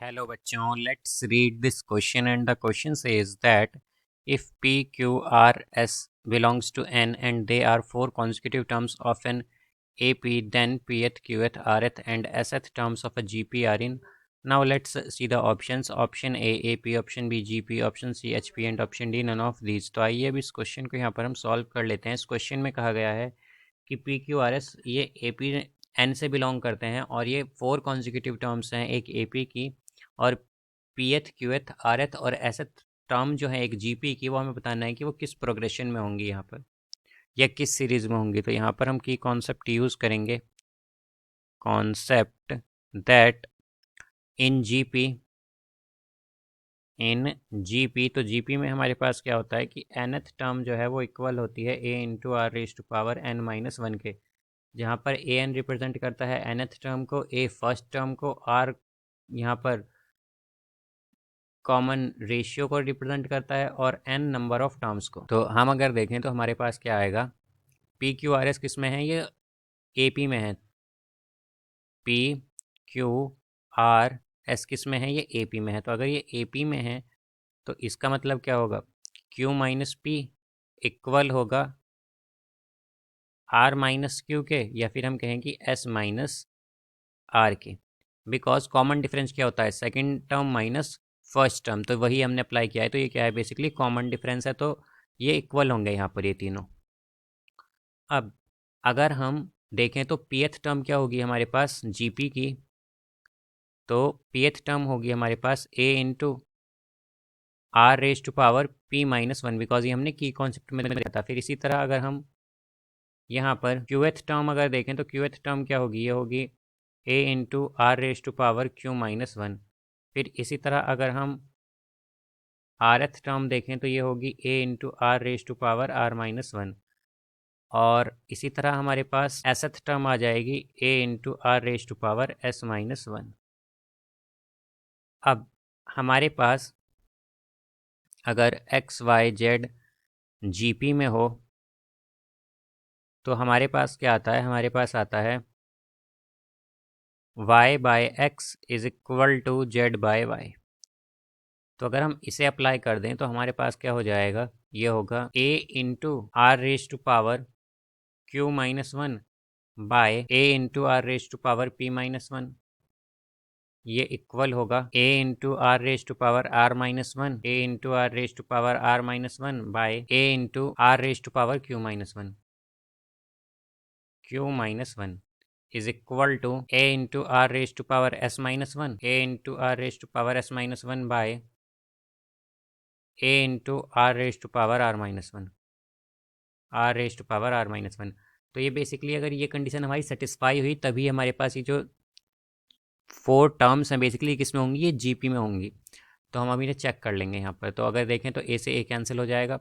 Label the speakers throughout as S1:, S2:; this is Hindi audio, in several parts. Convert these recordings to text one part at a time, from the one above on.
S1: Hello बच्चों, let's read this question and the question says that if P, Q, R, S belongs to N and they are four consecutive terms of an AP, then Pth, Qth, Rth and Sth terms of a GP are in. Now let's see the options. Option A AP, option B GP, option C HP and option D none of these. तो आइए अब इस क्वेश्चन को यहाँ पर हम सॉल्व कर लेते हैं। इस क्वेश्चन में कहा गया है कि पी क्यू आर एस ये ए पी एन से बिलोंग करते हैं और ये फोर कॉन्जिक्यूटिव टर्म्स हैं एक ए पी की, और पी एथ क्यू एथ आर एथ और एस एथ टर्म जो है एक जी पी की, वो हमें बताना है कि वो किस प्रोग्रेशन में होंगी यहाँ पर या किस सीरीज़ में होंगी। तो यहाँ पर हम की कॉन्सेप्ट यूज़ करेंगे, concept that in G P तो जी पी में हमारे पास क्या होता है कि एन एथ टर्म जो है वो इक्वल होती है a into r raise to power n minus one के, जहाँ पर ए एन रिप्रेजेंट करता है nth टर्म को, ए फर्स्ट टर्म को, आर यहाँ पर कॉमन रेशियो को रिप्रेजेंट करता है और एन नंबर ऑफ टर्म्स को। तो हम अगर देखें तो हमारे पास क्या आएगा, पी क्यू आर एस किस में है, ये ए पी में है। पी क्यू आर एस किस में है, ये ए पी में है। तो अगर ये ए पी में है तो इसका मतलब क्या होगा, क्यू माइनस पी इक्वल होगा आर माइनस क्यू के, या फिर हम कहें कि एस माइनस आर के, बिकॉज कॉमन डिफरेंस क्या होता है, second term minus first term. तो वही हमने अप्लाई किया है, तो ये क्या है, बेसिकली कॉमन डिफरेंस है, तो ये इक्वल होंगे यहाँ पर ये तीनों। अब अगर हम देखें तो पीएथ टर्म क्या होगी हमारे पास जीपी की, तो पीएथ टर्म होगी हमारे पास a into r raise to power p minus one, because ये हमने की कॉन्सेप्ट में देखा था। फिर इसी तरह अगर हम यहाँ पर क्यूएथ टर्म अगर देखें तो क्यूएथ टर्म क्या होगी, ये होगी a into r raise to power q minus one. फिर इसी तरह अगर हम आर एथ टर्म देखें तो ये होगी a into r raise to power r minus one, और इसी तरह हमारे पास एस एथ टर्म आ जाएगी a into r raise to power s minus one. अब हमारे पास अगर x y z G P में हो तो हमारे पास क्या आता है, हमारे पास आता है y by x is equal to z by y. तो अगर हम इसे अप्लाई कर दें तो हमारे पास क्या हो जाएगा, ये होगा a into r raise to power q minus one by a into r raise to power p minus one, ये इक्वल होगा a into r raise to power r minus one, a into r raise to power r minus one by a into r raise to power q minus one, q minus one is equal to a into r raised to power s minus 1, a into r raised to power s minus 1 by a into r raised to power r minus 1, r raised to power r minus 1। तो ये बेसिकली अगर ये कंडीशन हमारी सेटिस्फाई हुई तभी हमारे पास ये जो फोर टर्म्स हैं बेसिकली किस में होंगी, ये जीपी में होंगी। तो हम अभी इन्हें चेक कर लेंगे यहाँ पर। तो अगर देखें तो ए से ए कैंसिल हो जाएगा,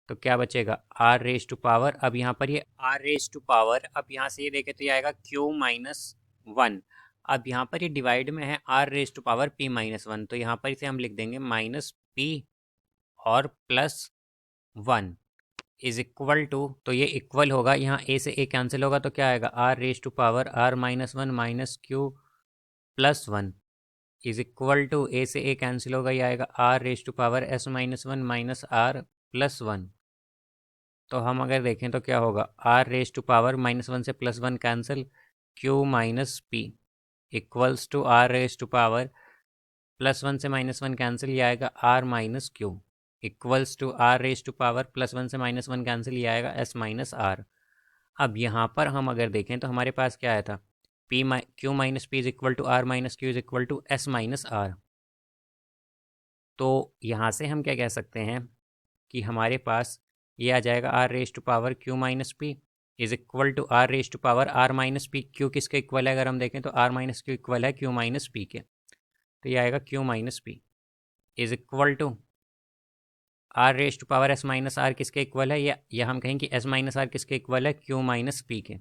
S1: तो क्या बचेगा आर रेज टू पावर, अब यहाँ पर ये आर रेज टू पावर, अब यहाँ से ये देखें तो ये आएगा क्यू माइनस वन। अब यहाँ पर ये डिवाइड में है r raise to power p minus one, तो यहाँ पर इसे हम लिख देंगे माइनस पी और plus one is equal to, तो ये इक्वल होगा, यहाँ ए से ए कैंसिल होगा तो क्या आएगा r raise to power r minus one minus q plus one is equal to, a से ए कैंसिल होगा, ये आएगा r raise to power s minus one minus r plus one. तो हम अगर देखें तो क्या होगा, r raise to power minus one से plus one cancel, q minus p equals to r raise to power plus one से माइनस वन कैंसिल, ये आएगा are minus q equals to r raise to power plus one से माइनस वन कैंसिल, ये आएगा एस माइनस आर। अब यहाँ पर हम अगर देखें तो हमारे पास क्या आया था, p q minus p is equal to r minus q is equal to s minus r. तो यहाँ से हम क्या कह सकते हैं कि हमारे पास ये आ जाएगा r raise to power q minus p is equal to r raise to power r minus p. Q किसके इक्वल है, अगर हम देखें तो आर माइनस क्यू इक्वल है क्यू माइनस पी के, तो ये आएगा q minus p is equal to r raise to power s minus r किसके इक्वल है, या हम कहें कि एस माइनस आर किसके इक्वल है, क्यू माइनस पी के,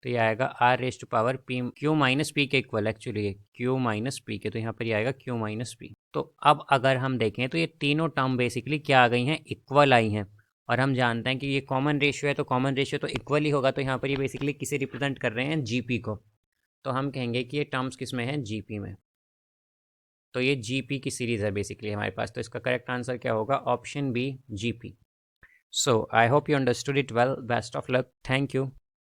S1: तो ये आएगा r raise to power p q minus p के इक्वल, एक्चुअली ये क्यू माइनस पी के, तो यहाँ पर ये आएगा क्यू माइनस पी। तो अब अगर हम देखें तो ये तीनों टर्म बेसिकली क्या आ गई हैं, इक्वल आई हैं, और हम जानते हैं कि ये कॉमन रेशियो है, तो कॉमन रेशियो तो इक्वल ही होगा। तो यहाँ पर ये बेसिकली किसे रिप्रेजेंट कर रहे हैं, जीपी को। तो हम कहेंगे कि ये टर्म्स किस में है, जीपी में। तो ये GP की सीरीज़ है बेसिकली हमारे पास, तो इसका करेक्ट आंसर क्या होगा? Option b GP. So I hope you understood it well. Best of luck. Thank you.